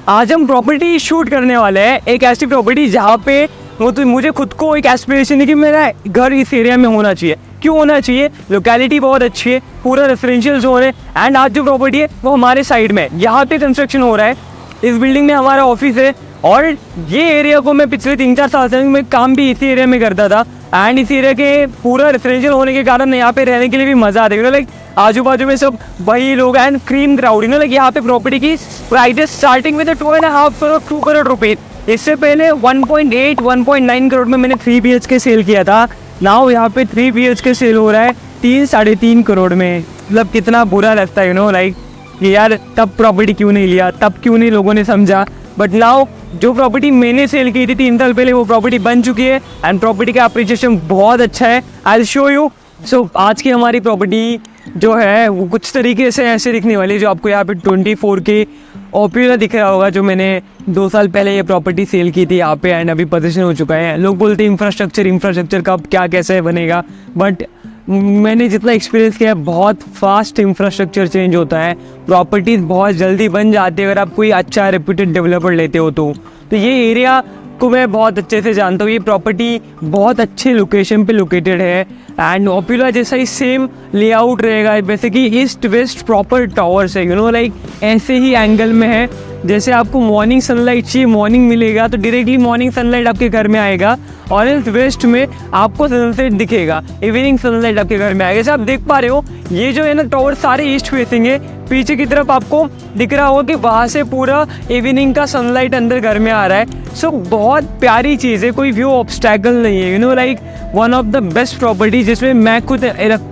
आज हम property shoot करने वाले हैं, एक ऐसी प्रॉपर्टी जहाँ पे मुझे खुद को एक एस्पिरेशन है कि मेरा घर इस एरिया में होना चाहिए। क्यों होना चाहिए? लोकेलिटी बहुत अच्छी है, पूरा रेसिडेंशियल जोन है एंड आज जो प्रॉपर्टी है वो हमारे साइड में है। यहाँ पे कंस्ट्रक्शन हो रहा है, इस बिल्डिंग में हमारा ऑफिस है और ये एरिया को मैं पिछले 3-4 साल से मैं काम भी इसी एरिया में करता था एंड इस एरिया के पूरा रेसिडेंशियल होने के कारण यहाँ पे रहने के लिए भी मज़ा आता है। लाइक आजू बाजू में सब वही लोग एंड क्रीम क्राउड, लाइक यहाँ पे प्रॉपर्टी की price starting with 2.5 crore 2 crore रुपए। इससे पहले 1.8 1.9 करोड़ में मैंने 3 BHK सेल किया था। नाउ यहाँ पे 3 BHK सेल हो रहा है 3-3.5 करोड़ में। मतलब कितना बुरा लगता है लाइक कि यार तब प्रॉपर्टी क्यों नहीं लिया, तब क्यों नहीं लोगों ने समझा। बट नाउ जो प्रॉपर्टी मैंने सेल की थी 3 साल पहले वो प्रॉपर्टी बन चुकी है एंड प्रॉपर्टी का अप्रिसिएशन बहुत अच्छा है। I will show you. So आज की हमारी प्रॉपर्टी जो है वो कुछ तरीके से ऐसे दिखने वाली है, जो आपको यहाँ पे 24 के ओपियोला दिख रहा होगा। जो मैंने 2 साल पहले ये प्रॉपर्टी सेल की थी यहाँ पे एंड अभी पोजीशन हो चुका है। लोग बोलते हैं इंफ्रास्ट्रक्चर कब क्या कैसे बनेगा, बट मैंने जितना एक्सपीरियंस किया है बहुत फास्ट इंफ्रास्ट्रक्चर चेंज होता है, प्रॉपर्टीज़ बहुत जल्दी बन जाती है अगर आप कोई अच्छा रेप्यूटेड डेवलपर लेते हो तो ये एरिया को मैं बहुत अच्छे से जानता हूँ। ये प्रॉपर्टी बहुत अच्छे लोकेशन पे लोकेटेड है एंड ओपियोला जैसा ही सेम लेआउट रहेगा, जैसे कि ईस्ट वेस्ट प्रॉपर टावर्स है लाइक ऐसे ही एंगल में है। जैसे आपको मॉर्निंग सनलाइट चाहिए, मॉर्निंग मिलेगा तो डायरेक्टली मॉर्निंग सनलाइट आपके घर में आएगा और इस वेस्ट में आपको सनसेट दिखेगा, इवनिंग सनलाइट आपके घर में आएगा। जैसे आप देख पा रहे हो ये जो है ना टावर सारे ईस्ट फेसिंग है, पीछे की तरफ आपको दिख रहा होगा कि वहाँ से पूरा इवनिंग का सनलाइट अंदर घर में आ रहा है। सो बहुत प्यारी चीज़ है, कोई व्यू ऑब्स्टैकल नहीं है like one of the best property जिसमें मैं खुद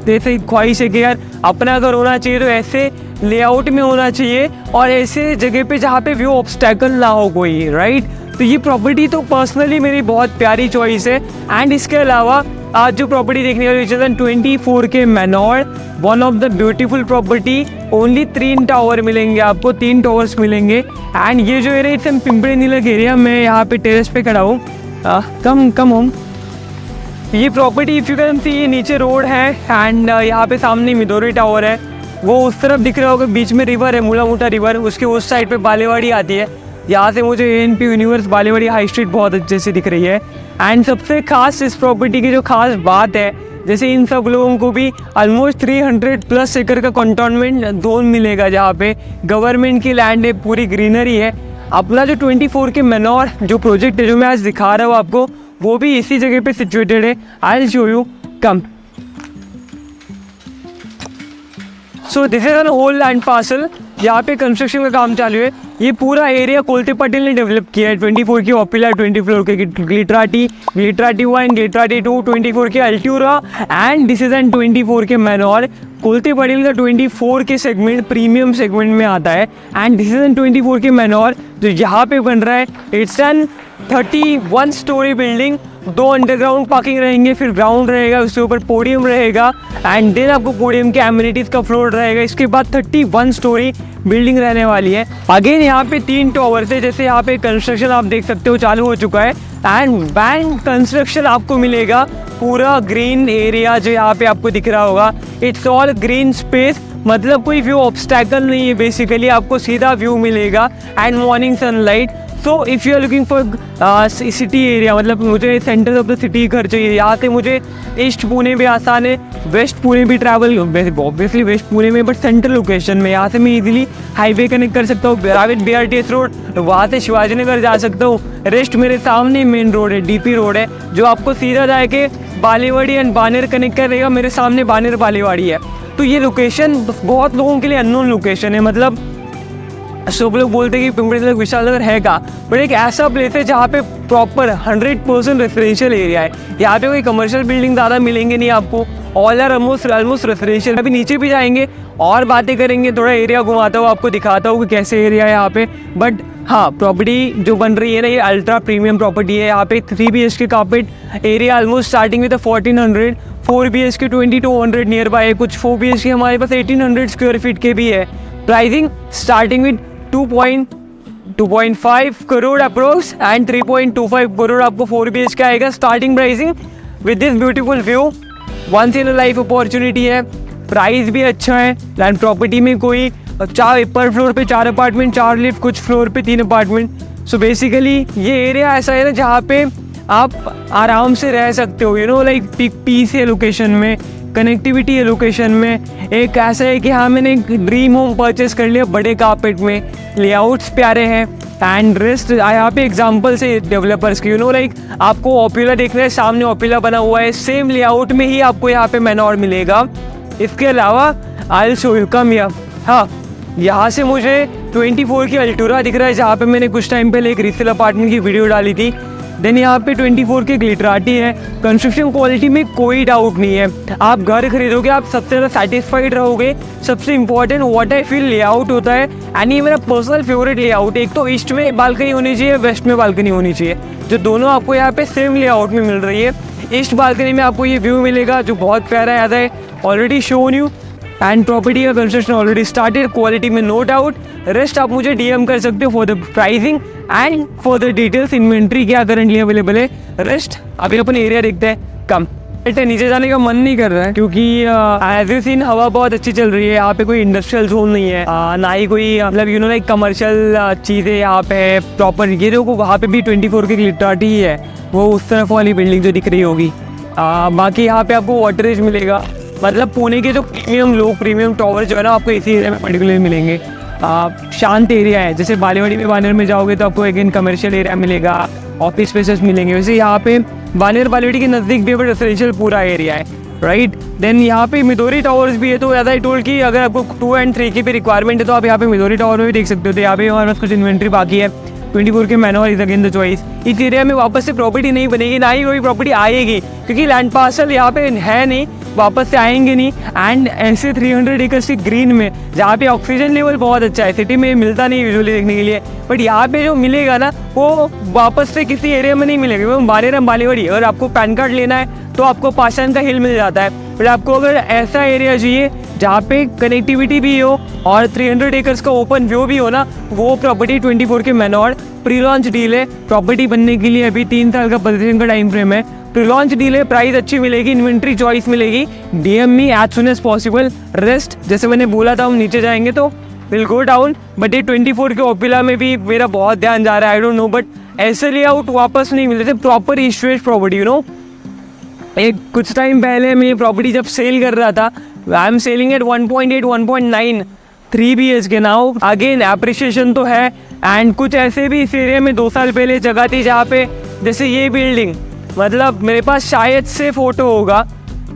जैसे ख्वाहिश है कि यार अपना घर होना चाहिए तो ऐसे लेआउट में होना चाहिए और ऐसे जगह पे जहाँ पे व्यू ऑब्स्टैकल ना हो कोई, राइट। तो ये प्रॉपर्टी तो पर्सनली मेरी बहुत प्यारी चॉइस है एंड इसके अलावा आज जो प्रॉपर्टी देखने वाली 24 के manor, one of the beautiful property. Only 3 tower मिलेंगे आपको, 3 टावर्स मिलेंगे एंड ये जो area it's Pimpri Nilakh area. मैं यहाँ पे टेरेस पे खड़ा हूँ, कम होम। ये property if you can see ये नीचे रोड है एंड यहाँ पे सामने मिदोरी टावर है, वो उस तरफ दिख रहा होगा, बीच में रिवर है मूला मोटा रिवर, उसके उस साइड पे बालेवाड़ी आती है। यहाँ से मुझे ANP universe Balewadi high street बहुत अच्छे से दिख रही है एंड सबसे खास इस प्रॉपर्टी की जो खास बात है, जैसे इन सब लोगों को भी ऑलमोस्ट 300+ एकड़ का कंटोनमेंट जोन मिलेगा जहाँ पे गवर्नमेंट की लैंड है, पूरी ग्रीनरी है। अपना जो 24 के मैनोर जो प्रोजेक्ट है जो मैं आज दिखा रहा हूँ आपको, वो भी इसी जगह पे सिचुएटेड है। I will show you, come. So this is an whole land parcel, यहाँ पे कंस्ट्रक्शन का काम चालू है। ये पूरा एरिया कोलते पटेल ने डेवलप किया है। 24 की ओपियोला, 24 के ग्लिटराटी 1, ग्लिटराटी 2, 24 के अल्ट्यूरा एंड दिस इज एन 24 के मैनोर। कोलते पटेल का 24 के सेगमेंट प्रीमियम सेगमेंट में आता है एंड दिस इज एन 24 के मैनोर जो यहाँ पे बन रहा है। It's an 31 story building, 2 underground parking रहेंगे, फिर ग्राउंड रहेगा, उसके ऊपर पोडियम रहेगा एंड देन आपको पोडियम के एमिनिटीज़ का फ्लोर रहेगा। इसके बाद 31 स्टोरी बिल्डिंग रहने वाली है। अगेन यहाँ पे 3 टावर्स है, जैसे यहाँ पे कंस्ट्रक्शन आप देख सकते हो चालू हो चुका है एंड बैंक कंस्ट्रक्शन आपको मिलेगा। पूरा ग्रीन एरिया जो यहाँ पे आपको दिख रहा होगा, इट्स ऑल ग्रीन स्पेस, मतलब कोई व्यू ऑब्स्टैकल नहीं है, बेसिकली आपको सीधा व्यू मिलेगा and morning sunlight. So if you are looking for city area, मतलब मुझे सेंटर ऑफ द सिटी घर चाहिए, यहाँ से मुझे ईस्ट पुणे भी आसान है, वेस्ट पुणे भी ट्रैवल, ऑब्वियसली वेस्ट पुणे में बट सेंट्रल लोकेशन में, यहाँ से मैं इजीली हाईवे कनेक्ट कर सकता हूँ, BRTS रोड, वहाँ से शिवाजी नगर जा सकता हूँ। रेस्ट मेरे सामने मेन रोड है, DP रोड है, जो आपको सीधा जाके बालेवाड़ी एंड बानेर कनेक्ट करेगा। मेरे सामने बानेर बालेवाड़ी है। तो ये लोकेशन बहुत लोगों के लिए अननोन लोकेशन है, मतलब सब लोग बोलते हैं कि पिंपरी नीलक विशाल नगर है का, बट एक ऐसा प्लेस है जहाँ पे प्रॉपर 100% रेसिडेंशियल एरिया है। यहाँ पे कोई कमर्शियल बिल्डिंग ज़्यादा मिलेंगे नहीं आपको, ऑल आर ऑलमोस्ट रेसिडेंशियल। अभी नीचे भी जाएंगे और बातें करेंगे, थोड़ा एरिया घुमाता हूँ, आपको दिखाता हूँ कि कैसे एरिया है यहाँ पे। बट हाँ, प्रॉपर्टी जो बन रही है ना, ये अल्ट्रा प्रीमियम प्रॉपर्टी है। यहाँ पे 3 BHK carpet area almost starting with 1400, 4 BHK 2200 near by है, कुछ 4 BHK हमारे पास 1800 स्क्वायर फीट के भी है। Pricing starting with 2.5 crore approx and 3.25 crore आपको 4 BHK आएगा starting pricing with this beautiful view. Once in a life opportunity है, प्राइस भी अच्छा है, लैंड प्रॉपर्टी में कोई 4 पर फ्लोर पे 4 अपार्टमेंट, 4 लिफ्ट, कुछ फ्लोर पे 3 अपार्टमेंट। सो बेसिकली ये एरिया ऐसा है ना जहाँ पे आप आराम से रह सकते हो, यू नो लाइक पीस है लोकेशन में, कनेक्टिविटी है लोकेशन में। एक ऐसा है कि हाँ मैंने एक ड्रीम होम परचेस कर लिया बड़े कारपेट में, लेआउट्स प्यारे हैं एंड रेस्ट। यहाँ पे एग्जांपल से डेवलपर्स की, यू नो लाइक आपको ओपिला देख रहे हैं, सामने ओपिला बना हुआ है, सेम लेआउट में ही आपको यहाँ पे मैनोर मिलेगा। इसके अलावा आई will show you, come here. हाँ, यहाँ से मुझे 24 की अल्टोरा दिख रहा है, जहाँ पे मैंने कुछ टाइम पहले एक रीसेल अपार्टमेंट की वीडियो डाली थी। देन यहाँ पे 24 की ग्लिटराटी है। कंस्ट्रक्शन क्वालिटी में कोई डाउट नहीं है, आप घर खरीदोगे आप सबसे ज़्यादा सेटिस्फाइड रहोगे। सबसे important what I feel layout होता है, एंड ये मेरा पर्सनल फेवरेट लेआउट। एक तो ईस्ट में बालकनी होनी चाहिए, वेस्ट में बालकनी होनी चाहिए, जो दोनों आपको यहाँ पे सेम लेआउट में मिल रही है। ईस्ट बालकनी में आपको ये व्यू मिलेगा जो बहुत प्यारा आता है, already shown you. And property का कंस्ट्रक्शन ऑलरेडी स्टार्टेड, क्वालिटी में नो डाउट। रेस्ट आप मुझे डीएम कर सकते हो for the pricing and for the details, inventory क्या करंटली अवेलेबल है। रेस्ट अभी अपन एरिया देखते हैं। कम बेटे, नीचे जाने का मन नहीं कर रहा है क्योंकि एज यू सीन हवा बहुत अच्छी चल रही है। यहाँ पे कोई इंडस्ट्रियल जोन नहीं है, ना ही कोई मतलब यू नो लाइक कमर्शियल चीज़ें यहाँ पे प्रॉपर। ये देखो वहाँ पे भी 24 की ग्लिटराटी ही है, वो उस तरफ वाली बिल्डिंग जो दिख रही होगी। बाकी यहाँ पे आपको वाटरेज मिलेगा, मतलब पुणे के जो प्रीमियम लोग प्रीमियम टावर जो है ना आपको इसी एरिया में पर्टिकुलर मिलेंगे। शांत एरिया है, जैसे बालेवाड़ी में बानेर में जाओगे तो आपको अगेन कमर्शियल एरिया मिलेगा, ऑफिस स्पेसेस मिलेंगे। वैसे यहाँ पे बानेर बालेवाड़ी के नज़दीक भी रेसिडेंशियल पूरा एरिया है, राइट। देन यहाँ पे मिदोरी टावर्स भी है, तो ज़्यादा ही टोल की अगर आपको 2 और 3 की भी रिक्वायरमेंट है तो आप यहाँ पे मिदोरी टावर में भी देख सकते हो। तो यहाँ पे हमारे पास कुछ इन्वेंट्री बाकी है। 24 के मैनोर इज अगेन द चॉइस। इस एरिया में वापस से प्रॉपर्टी नहीं बनेगी, ना ही कोई प्रॉपर्टी आएगी, क्योंकि लैंड पार्सल यहाँ पे है नहीं, वापस से आएंगे नहीं। एंड ऐसे 300 एकर्स की ग्रीन में जहाँ पे ऑक्सीजन लेवल बहुत अच्छा है, सिटी में मिलता नहीं यूजुअली देखने के लिए, बट यहाँ पे जो मिलेगा ना वो वापस से किसी एरिया में नहीं मिलेगा। वो बानेर बालेवाड़ी, अगर आपको पैन कार्ड लेना है तो आपको पाषाण का हिल मिल जाता है, बट आपको अगर ऐसा एरिया चाहिए जहाँ पे कनेक्टिविटी भी हो और 300 एकर्स का ओपन व्यू भी हो ना, वो प्रॉपर्टी 24 के मैनोर। प्री लॉन्च डील है, प्रॉपर्टी बनने के लिए अभी 3 साल का पोजीशन का टाइम फ्रेम है। प्री लॉन्च डील है, प्राइस अच्छी मिलेगी, इन्वेंट्री चॉइस मिलेगी। DM me as soon as possible. Rest जैसे मैंने बोला था हम नीचे जाएंगे तो विल गो डाउन, बट ये 24 के ओपिला में भी मेरा बहुत ध्यान जा रहा है। आई डोंट नो, बट ऐसे लेआउट वापस नहीं मिलते थे, proper east west property, you know. एक कुछ टाइम पहले मैं ये प्रॉपर्टी जब सेल कर रहा था, I am selling at 1.8 1.9 3 BHK now. Again appreciation तो है, एंड कुछ ऐसे भी इस एरिया में 2 साल पहले जगह थी जहाँ पे, जैसे ये बिल्डिंग, मतलब मेरे पास शायद से फोटो होगा,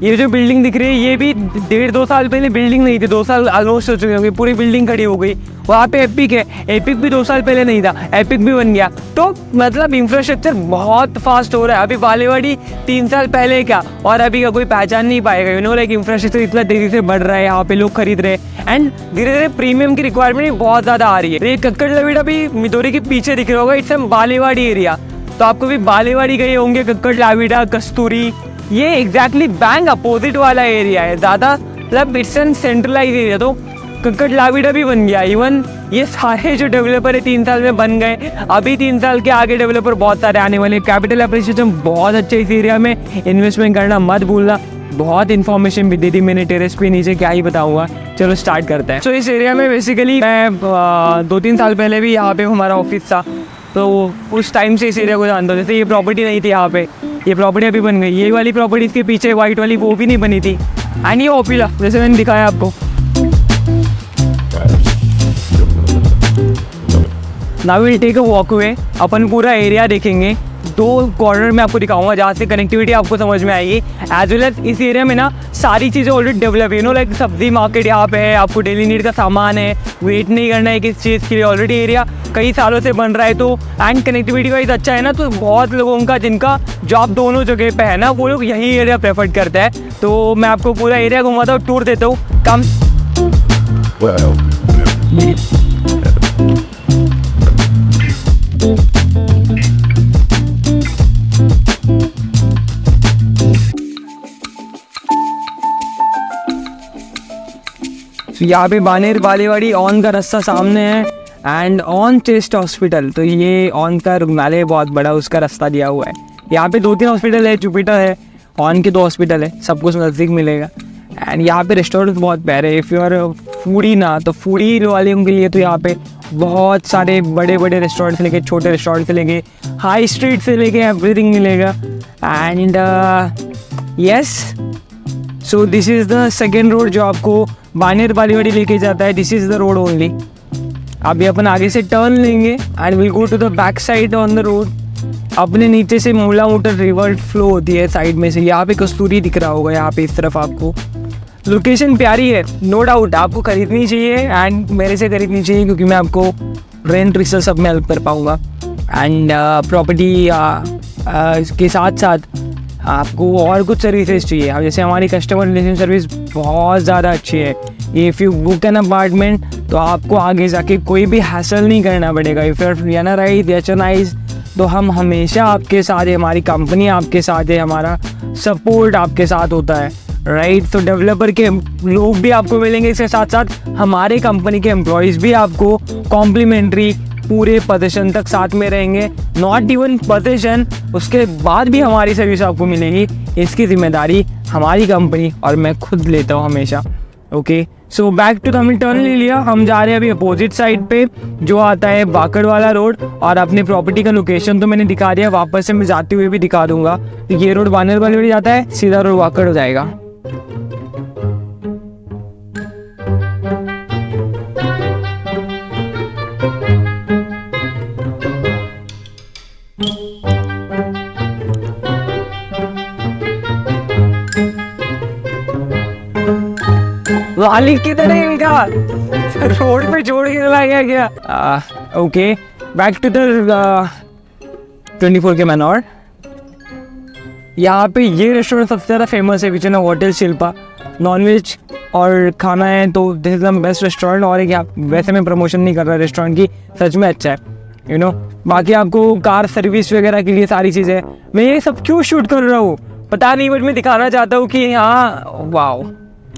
ये जो बिल्डिंग दिख रही है ये भी 1.5-2 साल पहले बिल्डिंग नहीं थी, 2 साल ऑलमोस्ट हो चुके होंगे, पूरी बिल्डिंग खड़ी हो गई। वहाँ पे एपिक है, एपिक भी 2 साल पहले नहीं था, एपिक भी बन गया। तो मतलब इंफ्रास्ट्रक्चर बहुत फास्ट हो रहा है। अभी बालेवाड़ी 3 साल पहले क्या और अभी का कोई पहचान नहीं पाएगा, यू नो लाइक इंफ्रास्ट्रक्चर इतना तेजी से बढ़ रहा है, यहाँ पे लोग खरीद रहे हैं, एंड धीरे धीरे प्रीमियम की रिक्वायरमेंट बहुत ज़्यादा आ रही है। ये कक्कड़ लवीड़ा भी मिदोरी के पीछे दिख रहा होगा, इट्स बालेवाड़ी एरिया, तो आपको भी बालेवाड़ी गए होंगे, कक्कड़ लाविडा, कस्तूरी, ये एग्जैक्टली बैंक अपोजिट वाला एरिया है, ज़्यादा मतलब इट्स एन सेंट्रलाइज एरिया। तो कक्कड़ लाविडा भी बन गया, इवन ये सारे जो डेवलपर है 3 साल में बन गए, अभी 3 साल के आगे डेवलपर बहुत सारे आने वाले। कैपिटल अप्रिसिएशन बहुत अच्छे इस एरिया में, इन्वेस्टमेंट करना मत भूलना। बहुत इन्फॉर्मेशन भी दी थी मैंने टेरेस पे नीचे, क्या ही बताऊंगा। चलो स्टार्ट करते हैं। तो इस एरिया में बेसिकली मैं 2-3 साल पहले भी यहाँ पे हमारा ऑफिस था, तो उस टाइम से इस एरिया को जानता हूँ। जैसे ये प्रॉपर्टी नहीं थी यहाँ पे, ये प्रॉपर्टी अभी बन गई। ये वाली प्रॉपर्टी इसके पीछे वाइट वाली वो भी नहीं बनी थी, एंड ये ओपिला जैसे मैंने दिखाया आपको। Now will take a walkway, अपन पूरा एरिया देखेंगे। 2 कॉर्नर में आपको दिखाऊंगा जहाँ से कनेक्टिविटी आपको समझ में आएगी। एज वेल एज इस एरिया में ना सारी चीज़ें ऑलरेडी डेवलप है, यू नो लाइक सब्जी मार्केट यहाँ पे है, आपको डेली नीड का सामान है, वेट नहीं करना है किस चीज़ के लिए, ऑलरेडी एरिया कई सालों से बन रहा है। तो एंड कनेक्टिविटी वाइज अच्छा है ना, तो बहुत लोगों का जिनका जॉब दोनों जगह पे है ना, वो लोग यही एरिया प्रेफर करते हैं। तो मैं आपको पूरा एरिया घुमाता हूँ, टूर देता हूँ। कम यहाँ पे बानेर बालेवाड़ी ऑन का रास्ता सामने है, एंड ऑन चेस्ट हॉस्पिटल, तो ये ऑन का रुग्णालय बहुत बड़ा उसका रास्ता दिया हुआ है। यहाँ पे 2-3 हॉस्पिटल है, जुपिटर है, ऑन के 2 हॉस्पिटल है, सब कुछ नज़दीक मिलेगा। एंड यहाँ पे रेस्टोरेंट बहुत प्यारे। इफ़ यू आर फूडी ना, तो फूडी वालों के लिए तो यहाँ पे बहुत सारे बड़े बड़े रेस्टोरेंट से लेके छोटे रेस्टोरेंट से लेके हाई स्ट्रीट से लेके एवरीथिंग मिलेगा. And yes, so this is the second road जो आपको बानेर बालीवाड़ी लेके जाता है. This is the road only. अभी अपन आगे से टर्न लेंगे and will go to the back side on the road. अपने नीचे से मूला मोटर रिवर फ्लो होती है साइड में से. यहाँ पे कस्तूरी दिख रहा होगा यहाँ पे इस तरफ आपको. लोकेशन प्यारी है, नो डाउट. आपको खरीदनी चाहिए एंड मेरे से खरीदनी चाहिए क्योंकि मैं आपको रेंट रिसल सब में हेल्प कर पाऊँगा. एंड प्रॉपर्टी के साथ साथ आपको और कुछ सर्विसेज चाहिए. अब जैसे हमारी कस्टमर रिलेशन सर्विस बहुत ज़्यादा अच्छी है. If you book an apartment तो आपको आगे जाके कोई भी हैसल नहीं करना पड़ेगा. इफ़ यू आर एनआरआई एचएनआईज तो हम हमेशा आपके साथ है, हमारी कंपनी आपके साथ है, हमारा सपोर्ट आपके साथ होता है, राइट. तो डेवलपर के लोग भी आपको मिलेंगे, इसके साथ साथ हमारे कंपनी के एम्प्लॉयज़ भी आपको कॉम्प्लीमेंट्री पूरे पोजीशन तक साथ में रहेंगे. नॉट इवन पोजीशन, उसके बाद भी हमारी सर्विस आपको मिलेगी. इसकी जिम्मेदारी हमारी कंपनी और मैं खुद लेता हूँ हमेशा. ओके, सो बैक टू हमने टर्न ले लिया. हम जा रहे हैं अभी अपोजिट साइड पे जो आता है बाकड़ वाला रोड. और अपनी प्रॉपर्टी का लोकेशन तो मैंने दिखा दिया, वापस से मैं जाते हुए भी दिखा दूंगा. तो ये रोड बानेर वाली जाता है, सीधा रोड बाकड़ हो जाएगा. वाली किधर है इनका? रोड पे छोड़ के चला गया. ओके, बैक टू द 24 के मैनोर. यहाँ पे ये रेस्टोरेंट सबसे ज़्यादा फेमस है, विच होटल शिल्पा. नॉनवेज और खाना है तो this is the best restaurant. और एक वैसे मैं प्रमोशन नहीं कर रहा रेस्टोरेंट की, सच में अच्छा है, यू नो. बाकी आपको कार सर्विस वगैरह के लिए सारी चीज़ें. मैं ये सब क्यों शूट कर रहा हूँ पता नहीं, बट मैं दिखाना चाहता हूँ कि हाँ वाओ,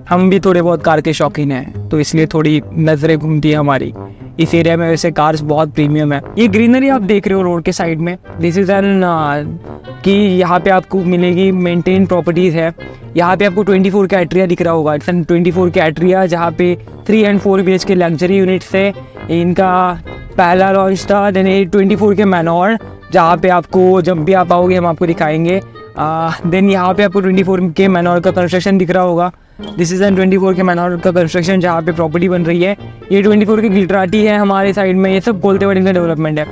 हम भी थोड़े बहुत कार के शौकीन हैं, तो इसलिए थोड़ी नज़रें घूमती है हमारी इस एरिया में. वैसे कार्स बहुत प्रीमियम है. ये ग्रीनरी आप देख रहे हो रोड के साइड में, दिस इज़ एन कि यहाँ पे आपको मिलेगी मेंटेन प्रॉपर्टीज़ है. यहाँ पे आपको 24 का एट्रिया दिख रहा होगा. इट्स एन 24 का एट्रिया जहाँ पे 3 and 4 BH के लग्जरी यूनिट्स है. इनका पहला लॉन्च था. देन 24 के मैनोर जहाँ पे आपको जब भी आप आओगे हम आपको दिखाएंगे. देन यहाँ पे आपको 24 के मैनोर का कंस्ट्रक्शन दिख रहा होगा. दिस इज़ एन 24 के मैनोर का कंस्ट्रक्शन जहाँ पे प्रॉपर्टी बन रही है. ये 24 की गिलट्राटी है हमारे साइड में. ये सब बोलते हुए इनका डेवलपमेंट है.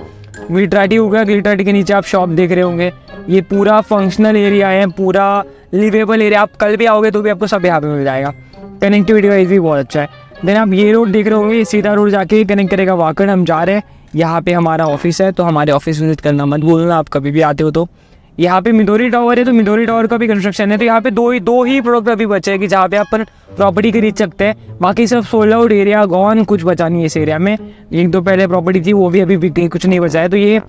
गिलट्राटी होगा, गिलट्राटी के नीचे आप शॉप देख रहे होंगे. ये पूरा फंक्शनल एरिया है, पूरा लिवेबल एरिया. आप कल भी आओगे तो भी आपको सब यहाँ पे मिल जाएगा. कनेक्टिविटी वाइज भी बहुत अच्छा है. देन आप ये रोड देख रहे होंगे, सीधा रोड जाके कनेक्ट करेगा वाकड़. हम जा रहे हैं, यहाँ पे हमारा ऑफिस है, तो हमारे ऑफिस विजिट करना मत भूलना आप कभी भी आते हो तो. यहाँ पे मिदोरी टावर है, तो मिदोरी टावर का भी कंस्ट्रक्शन है. तो यहाँ पे दो ही प्रोडक्ट अभी बचे हैं कि जहाँ पे आप प्रॉपर्टी खरीद सकते हैं. बाकी सब सोल्ड आउट एरिया गॉन, कुछ बचा नहीं है इस एरिया में. एक दो पहले प्रॉपर्टी थी वो भी अभी बिक गई, कुछ नहीं बचा है. तो ये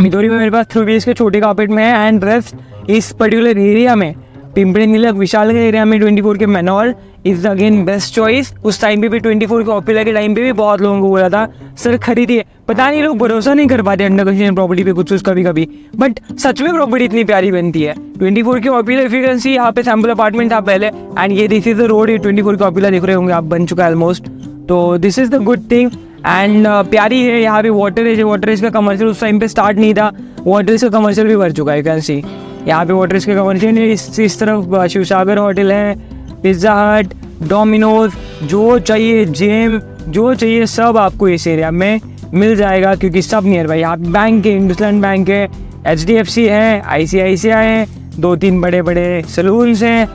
मिदोरी में मेरे पास 3 BH के छोटे कार्पेट में है. एंड रेस्ट इस पर्टिकुलर एरिया में पिंपरी नीलक विशाल के एरिया में 24 के मैनोर इज अगेन बेस्ट चॉइस. उस टाइम पे भी 24 के ऑपिला के टाइम पे भी बहुत लोगों को बोला था सर खरीदिए. पता नहीं लोग भरोसा नहीं कर पाते अंडर कंस्ट्रक्शन प्रॉपर्टी पे कुछ कभी कभी, बट सच में प्रॉपर्टी इतनी प्यारी बनती है. 24 के ऑपिला इफिकेंसी यहाँ पे सैम्पल अपार्टमेंट था पहले. एंड ये दिस इज द रोड. ये 24 के ऑपिला देख रहे होंगे आप, बन चुका है ऑलमोस्ट. तो this is the good thing. And प्यारी है. यहाँ पे वाटरेज का कमर्शियल उस टाइम पे स्टार्ट नहीं था. वाटरेज का कमर्शियल भी भर चुका है. कैन सी यहाँ पे वाटरेज का कमर्शियल. इस तरफ शिवसागर होटल है, पिज्ज़ा हट, डोमिनोज, जो चाहिए जिम, जो चाहिए सब आपको इस एरिया में मिल जाएगा क्योंकि सब नियर बाई. यहाँ बैंक है, इंडसलैंड बैंक है, HDFC है, ICICI है, 2-3 बड़े बड़े सलून्स हैं.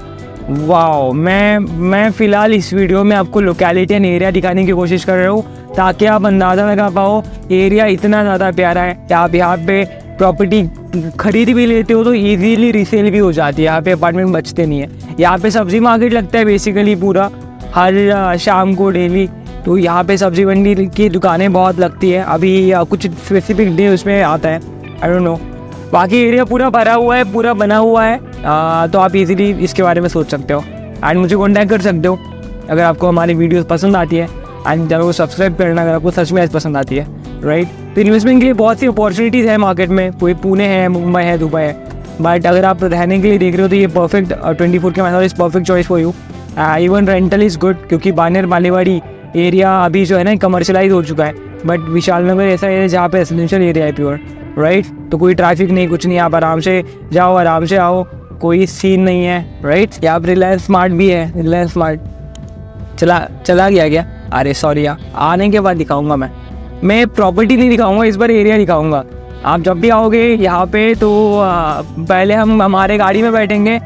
वाओ, मैं फ़िलहाल इस वीडियो में आपको लोकेलिटी एंड एरिया दिखाने की कोशिश कर रहा हूँ ताकि आप अंदाज़ा लगा पाओ एरिया इतना ज़्यादा प्यारा है. आप यहाँ पे प्रॉपर्टी खरीद भी लेते हो तो इजीली रीसेल भी हो जाती है. यहाँ पे अपार्टमेंट बचते नहीं है. यहाँ पे सब्जी मार्केट लगता है बेसिकली पूरा हर शाम को डेली. तो यहाँ पे सब्जी मंडी की दुकानें बहुत लगती है. अभी कुछ स्पेसिफिक डे उसमें आता है, आई डोंट नो. बाकी एरिया पूरा भरा हुआ है, पूरा बना हुआ है. तो आप इजीली इसके बारे में सोच सकते हो एंड मुझे कॉन्टैक्ट कर सकते हो अगर आपको हमारी वीडियोस पसंद आती है. एंड चैनल को सब्सक्राइब करना अगर आपको सच में ऐसी पसंद आती है, राइट. तो इन्वेस्टमेंट के लिए बहुत सी अपॉर्चुनिटीज़ है मार्केट में. कोई पुणे है, मुंबई है, दुबई है. बट अगर आप रहने के लिए देख रहे हो तो ये परफेक्ट 24 के manor is perfect choice for you. Even rental is good, क्योंकि बानेर बालेवाड़ी एरिया अभी जो है ना कमर्शलाइज हो चुका है, बट विशाल नगर ऐसा है जहाँ पे रेजिडेंशियल एरिया है प्योर, राइट। तो कोई ट्रैफिक नहीं, कुछ नहीं, आप आराम से जाओ, आराम से आओ, कोई सीन नहीं है, राइट। यहाँ पर रिलायंस स्मार्ट भी है, रिलायंस स्मार्ट चला गया क्या? अरे सॉरी यार, आने के बाद दिखाऊंगा मैं प्रॉपर्टी नहीं दिखाऊंगा, इस बार एरिया दिखाऊंगा। आप जब भी आओगे यहाँ पे तो पहले हम हमारे गाड़ी में बैठेंगे,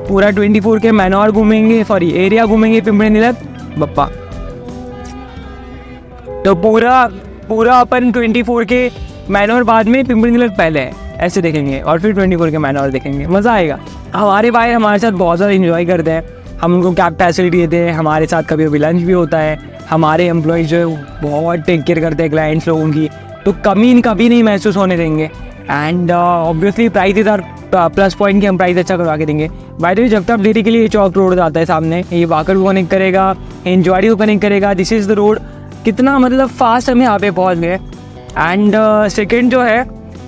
पूरा 24 के मैनोर घूमेंगे, सॉरी एरिया घूमेंगे पिंपरी नीलक बप्पा। तो पूरा अपन 24 के मैनोर बाद में, पिंपरी नीलक पहले है, ऐसे देखेंगे, और फिर 24 के मैनोर देखेंगे, मज़ा आएगा। हमारे भाई हमारे साथ बहुत ज़्यादा इन्जॉय करते हैं, हम उनको कैब फैसिलिटी देते हैं, हमारे साथ कभी कभी लंच भी होता है। हमारे एम्प्लॉयज़ जो है बहुत टेक केयर करते हैं क्लाइंट्स लोगों की, तो कमी कभी नहीं महसूस होने देंगे। एंड ऑब्वियसली प्राइस इधर प्लस पॉइंट की हम प्राइस अच्छा करवा के देंगे। By the way Jagtap dairy के लिए ये चौक रोड आता है सामने, ये वाकड़ को कनेक्ट करेगा, इंजवाड़ी को कनेक्ट करेगा, दिस इज़ द रोड। कितना मतलब फास्ट हम यहाँ पे पहुँच गए। एंड सेकेंड जो है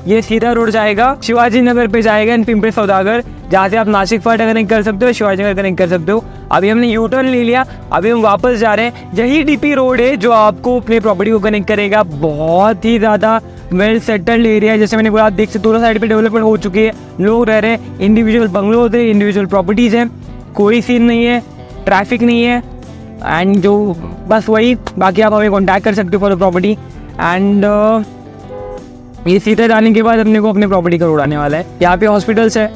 ये सीधा रोड जाएगा शिवाजी नगर पे जाएगा, एंड पिंपरी सौदागर, जहाँ से आप नासिक फाटा कनेक्ट कर सकते हो, शिवाजी नगर कनेक्ट कर सकते हो। अभी हमने यू टर्न ले लिया, अभी हम वापस जा रहे हैं। यही डीपी रोड है जो आपको अपने प्रॉपर्टी को कनेक्ट करेगा। बहुत ही ज़्यादा वेल सेटल्ड एरिया है, जैसे मैंने बोला, आप देख सकते हो दोनों साइड पे डेवलपमेंट हो चुकी है, लोग रह रहे हैं, इंडिविजुअल बंगलोज है, इंडिविजुअल प्रॉपर्टीज़ हैं, कोई सीन नहीं है, ट्रैफिक नहीं है। एंड जो बस वही, बाकी आप हमें कॉन्टैक्ट कर सकते हो फॉर प्रॉपर्टी। एंड ये सीधा जाने के बाद अपने को अपने प्रॉपर्टी का रोड आने वाला है। यहाँ पे हॉस्पिटल्स है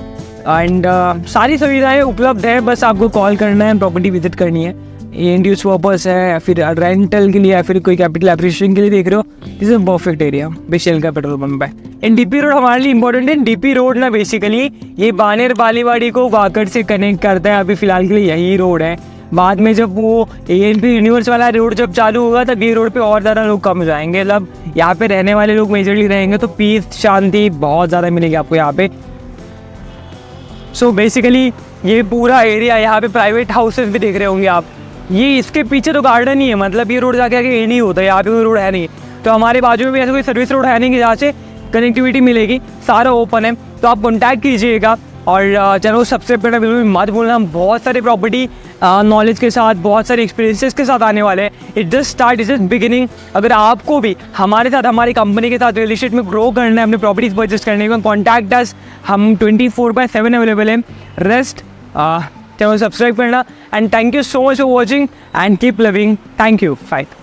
एंड सारी सुविधाएं उपलब्ध है, बस आपको कॉल करना है, प्रॉपर्टी विजिट करनी है। ये इंड्यूस पर्पस है या फिर रेंटल के लिए या फिर कोई कैपिटल एप्रिशिएशन के लिए देख रहे हो, दिस इज परफेक्ट एरिया। बेशेल का पेट्रोल पंप है। इन डीपी रोड हमारे लिए इंपॉर्टेंट है। डीपी रोड ना बेसिकली ये बानेर बालीवाड़ी को वाकड़ से कनेक्ट करता है। अभी फिलहाल के लिए यही रोड है, बाद में जब वो ANP यूनिवर्स वाला रोड जब चालू होगा तब ये रोड पे और ज़्यादा लोग कम हो जाएंगे। मतलब यहाँ पे रहने वाले लोग मेजरली रहेंगे तो पीस शांति बहुत ज़्यादा मिलेगी आपको यहाँ पे। सो बेसिकली ये पूरा एरिया, यहाँ पे प्राइवेट हाउसेस भी देख रहे होंगे आप। ये इसके पीछे तो गार्डन ही है, मतलब ये रोड जाके आगे एंड ही होता है, यहाँ पे कोई रोड है नहीं। तो हमारे बाजू में भी ऐसा कोई सर्विस रोड है नहीं कि जहाँ से कनेक्टिविटी मिलेगी, सारा ओपन है। तो आप कॉन्टैक्ट कीजिएगा और चैनल को सब्सक्राइब करना बिल्कुल मत भूलना। हम बहुत सारे प्रॉपर्टी नॉलेज के साथ, बहुत सारे एक्सपीरियंसेस के साथ आने वाले हैं। It just start, it just beginning. अगर आपको भी हमारे साथ, हमारी कंपनी के साथ रियल एस्टेट में ग्रो करना है, अपने प्रॉपर्टीज परचेस करने को, कॉन्टैक्ट अस। हम 24/7 अवेलेबल हैं। रेस्ट चैनल सब्सक्राइब करना। And thank you so much for watching and keep loving. Thank you. Fight.